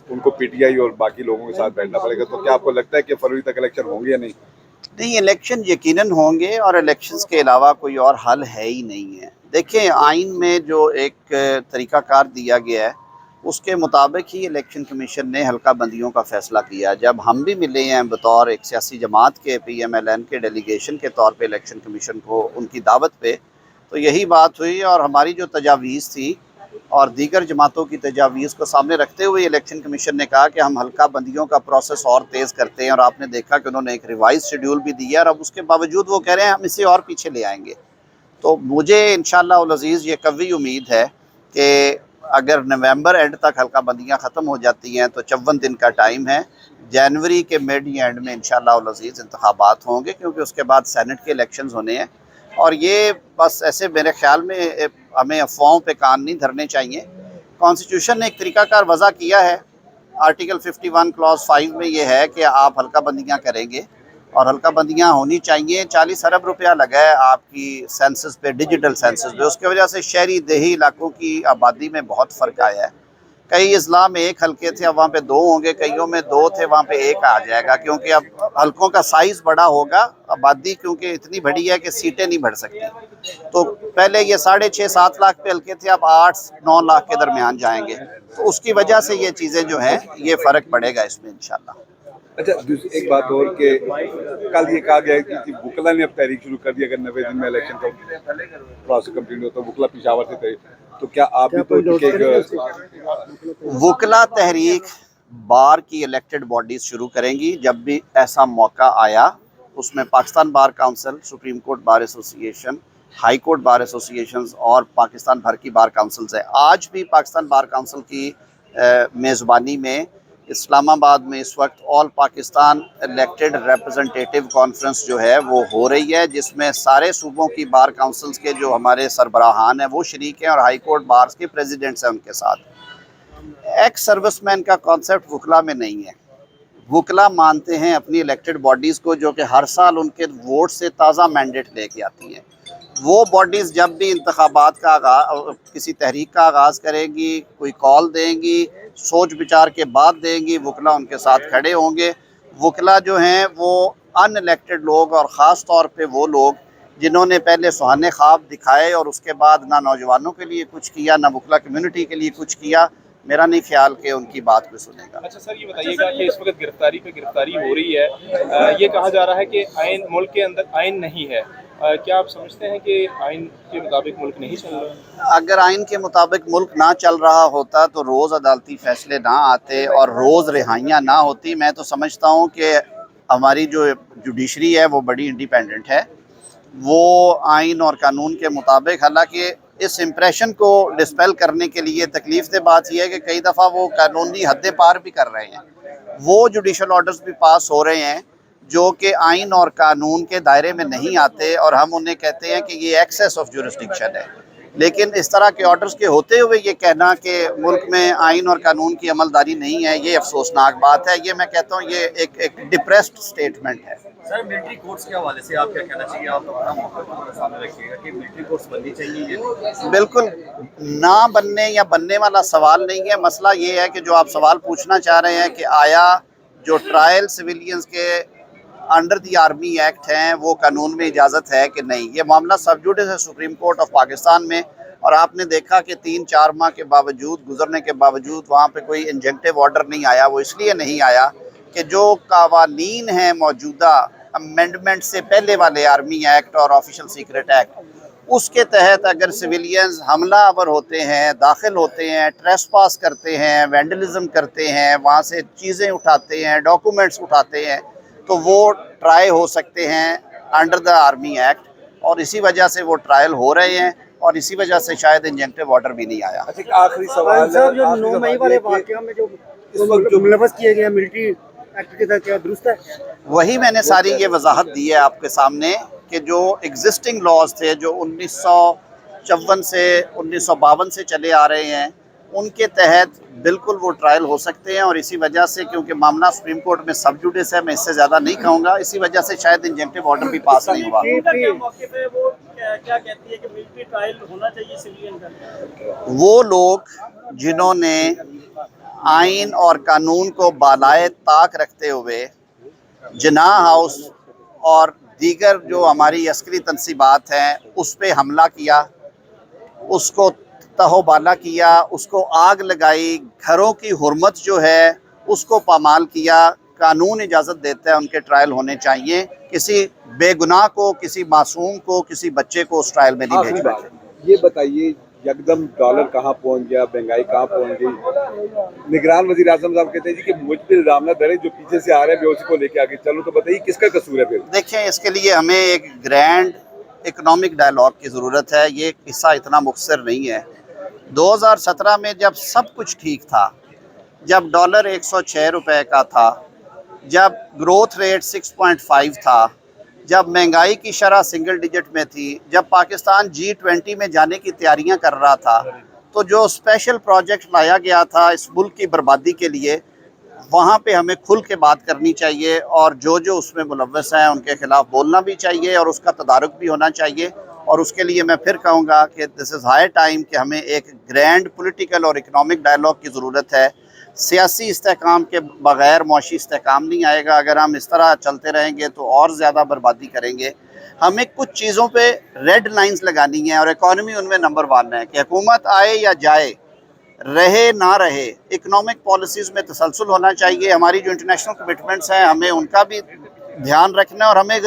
उनको पीटीआई और बाकी लोगों के साथ बैठना पड़ेगा, तो क्या आपको लगता है कि फरवरी तक इलेक्शन होंगे या नहीं? नहीं, इलेक्शन यकीनन होंगे और इलेक्शंस के अलावा कोई और हल है ही नहीं है। देखें, आइन में जो एक तरीक़ाकार दिया गया है उसके मुताबिक ही इलेक्शन कमीशन ने हल्का बंदियों का फ़ैसला किया। जब हम भी मिले हैं बतौर एक सियासी जमात के PMLN के डेलीगेशन के तौर पे इलेक्शन कमीशन को उनकी दावत पे, तो यही बात हुई और हमारी जो तजावीज़ थी और दीगर जमातों की तजावीज़ को सामने रखते हुए इलेक्शन कमीशन ने कहा कि हम हल्का बंदियों का प्रोसेस और तेज़ करते हैं, और आपने देखा कि उन्होंने एक रिवाइज शेड्यूल भी दिया और अब उसके बावजूद वो कह रहे हैं हम इसे और पीछे ले आएंगे। तो मुझे इंशाअल्लाह उल अज़ीज़ ये कवी उम्मीद है कि अगर नवंबर एंड तक हल्का बंदियाँ ख़त्म हो जाती हैं तो 54 दिन का टाइम है। जनवरी के मिड या एंड में इंशाअल्लाह उल अज़ीज़ इंतखाबात होंगे, क्योंकि उसके बाद सेनेट के इलेक्शंस होने हैं। और ये बस ऐसे मेरे ख्याल में हमें अफवाहों पे कान नहीं धरने चाहिए। कॉन्स्टिट्यूशन ने एक तरीक़ाकार वज़ा किया है। आर्टिकल 51 क्लॉज 5 में ये है कि आप हल्का बंदियाँ करेंगे और हल्का बंदियाँ होनी चाहिए। 40 अरब रुपया लगा है आपकी सेंसस पे, डिजिटल सेंसस पे। उसकी वजह से शहरी देही इलाकों की आबादी में बहुत फ़र्क आया है। कई अजला में 1 हल्के थे, अब वहाँ पे 2 होंगे, कईयों में 2 थे, वहाँ पे 1 आ जाएगा, क्योंकि अब हल्कों का साइज़ बड़ा होगा। आबादी क्योंकि इतनी बड़ी है कि सीटें नहीं बढ़ सकती। तो पहले ये 6.5-7 लाख पे हल्के थे, अब 8-9 लाख के दरमियान जाएंगे। तो उसकी वजह से ये चीज़ें जो हैं ये फ़र्क पड़ेगा इसमें इंशाअल्लाह। अच्छा, एक बात और कि कल ये कहा गया कि वकला ने अब तहरीक शुरू कर दी, अगर 90 दिन में इलेक्शन का प्रोसेस कंप्लीट हो तो वकला पेशावर से तहरीक, तो क्या आप भी तो वकला तहरीक बार की इलेक्टेड बॉडीज़ शुरू करेंगी जब भी ऐसा मौका आया। उसमें Pakistan bar council, supreme court bar association, high court bar associations और पाकिस्तान भर की बार काउंसिल्स है। आज भी पाकिस्तान बार काउंसिल की मेज़बानी में इस्लामाबाद में इस वक्त all Pakistan elected representative conference जो है वो हो रही है, जिसमें सारे सूबों की बार काउंसिल्स के जो हमारे सरबराहान हैं वो शरीक हैं और हाई कोर्ट बार्स के प्रेसिडेंट्स हैं उनके साथ। एक्स सर्विसमैन का कॉन्सेप्ट वकला में नहीं है। वकला मानते हैं अपनी इलेक्टेड बॉडीज़ को, जो कि हर साल उनके वोट से ताज़ा मैंडेट लेके आती हैं। वो बॉडीज़ जब भी इंतखाबात का किसी तहरीक का आगाज़ करेंगी, कोई कॉल देंगी, सोच विचार के बाद देंगी, वकला उनके साथ खड़े होंगे। वकला जो हैं वो अनइलेक्टेड लोग और ख़ास तौर पे वो लोग जिन्होंने पहले सुहाने ख्वाब दिखाए और उसके बाद ना नौजवानों के लिए कुछ किया, ना वकला कम्युनिटी के लिए कुछ किया, मेरा नहीं ख्याल कि उनकी बात कोई सुनेगा। अच्छा सर, ये बताइएगा कि इस वक्त गिरफ्तारी पे गिरफ्तारी हो रही है, ये कहा जा रहा है कि आइन मुल्क के अंदर आइन नहीं है। क्या आप समझते हैं कि आइन के मुताबिक मुल्क नहीं चल रहा? अगर आइन के मुताबिक मुल्क ना चल रहा होता तो रोज़ अदालती फ़ैसले ना आते और रोज़ रिहाइयाँ ना होती। मैं तो समझता हूँ कि हमारी जो जुडिशरी है वो बड़ी इंडिपेंडेंट है, वो आइन और कानून के मुताबिक। हालांकि इस इम्प्रेशन को डिस्पेल करने के लिए तकलीफ से बात यह है कि कई दफ़ा वो कानूनी हदें पार भी कर रहे हैं। वो जुडिशल ऑर्डर्स भी पास हो रहे हैं जो कि आइन और कानून के दायरे में नहीं आते, और हम उन्हें कहते हैं कि ये एक्सेस ऑफ जुरिस्डिक्शन है। लेकिन इस तरह के ऑर्डर्स के होते हुए ये कहना कि मुल्क में आइन और कानून की अमलदारी नहीं है, ये अफसोसनाक बात है। ये मैं कहता हूँ ये एक डिप्रेस्ड स्टेटमेंट है। सर, मिलिट्री कोर्ट्स के हवाले से आप क्या कहना चाहिए? आप अपना मौका सामने रखिएगा कि मिलिट्री कोर्ट्स बननी चाहिए। बिल्कुल ना बनने या बनने वाला सवाल नहीं है। मसला ये है कि जो आप सवाल पूछना चाह रहे हैं कि आया जो ट्रायल सिविलियंस के अंडर दी आर्मी एक्ट हैं वो कानून में इजाज़त है कि नहीं, ये मामला सब जुडिस है सुप्रीम कोर्ट ऑफ पाकिस्तान में। और आपने देखा कि 3-4 माह के बावजूद गुजरने के बावजूद वहाँ पे कोई इंजेक्टिव ऑर्डर नहीं आया। वो इसलिए नहीं आया कि जो कावानीन हैं मौजूदा अमेंडमेंट से पहले वाले आर्मी एक्ट और ऑफिशियल सीक्रेट एक्ट, उसके तहत अगर सिविलियंस हमला आवर होते हैं, दाखिल होते हैं, ट्रेसपास करते हैं, वैंडलिज्म करते हैं, वहाँ से चीज़ें उठाते हैं, डॉक्यूमेंट्स उठाते हैं, तो वो ट्राई हो सकते हैं अंडर द आर्मी एक्ट, और इसी वजह से वो ट्रायल हो रहे हैं और इसी वजह से शायद इंजेक्टिव ऑर्डर भी नहीं आया। अच्छा, आखिरी सवाल साहब, जो 9 मई वाले वाक़या में जो इस वक्त जो मुलव्वस किए गए मिलिट्री एक्ट के तहत, क्या दुरुस्त है? वही मैंने सारी ये वजाहत दी है आपके सामने कि जो एग्जिस्टिंग लॉज थे जो 1954 से 1952 से चले आ रहे हैं, उनके तहत बिल्कुल वो ट्रायल हो सकते हैं। और इसी वजह से, क्योंकि मामला सुप्रीम कोर्ट में सब जुडिस है, मैं इससे ज़्यादा नहीं कहूँगा, इसी वजह से शायद इंजेक्टिव ऑर्डर भी पास नहीं हुआ। क्या कहती है कि मिलिट्री ट्रायल होना चाहिए सिविलियन का? वो लोग जिन्होंने आइन और कानून को बालाए ताक रखते हुए जनाह हाउस और दीगर जो हमारी अस्करी तनसीबात हैं उस पे हमला किया, उसको तहोबाला किया, उसको आग लगाई, घरों की हुर्मत जो है उसको पामाल किया। कानून इजाज़त देता है उनके ट्रायल होने चाहिए, किसी बेगुनाह को, किसी मासूम को, किसी बच्चे को उस ट्रायल में नहीं आखिरी भेजना बात, चाहिए। ये बताइए यकदम डॉलर कहाँ पहुंच गया, महंगाई कहाँ पहुंच गई। निगरान वजीर आजम साहब कहते हैं जी कि मुझ पे इल्जाम न धरे, जो पीछे से आ रहे हैं बेहोशी को लेके आगे चलो। तो बताइए किसका कसूर है फिर? देखें, इसके लिए हमें एक ग्रैंड इकोनॉमिक डायलॉग की ज़रूरत है। ये किस्सा इतना मुख्तसर नहीं है। 2017 में जब सब कुछ ठीक था, जब डॉलर 106 रुपए का था, जब ग्रोथ रेट 6.5 था, जब महंगाई की शरह सिंगल डिजिट में थी, जब पाकिस्तान G20 में जाने की तैयारियां कर रहा था, तो जो स्पेशल प्रोजेक्ट लाया गया था इस मुल्क की बर्बादी के लिए, वहाँ पे हमें खुल के बात करनी चाहिए और जो जो उसमें मुलव्वस हैं उनके खिलाफ बोलना भी चाहिए और उसका तदारुक भी होना चाहिए। और उसके लिए मैं फिर कहूँगा कि दिस इज़ हाई टाइम कि हमें एक ग्रैंड पॉलिटिकल और इकनॉमिक डायलॉग की ज़रूरत है। सियासी इस्तेहकाम के बग़ैर मुआशी इस्तेहकाम नहीं आएगा। अगर हम इस तरह चलते रहेंगे तो और ज़्यादा बर्बादी करेंगे। हमें कुछ चीज़ों पे रेड लाइंस लगानी है और इकॉनमी उनमें नंबर 1 है कि हुकूमत आए या जाए, रहे ना रहे, इकनॉमिक पॉलिसीज़ में तसलसल होना चाहिए। हमारी जो इंटरनेशनल कमिटमेंट्स हैं हमें उनका भी ध्यान रखना है और हमें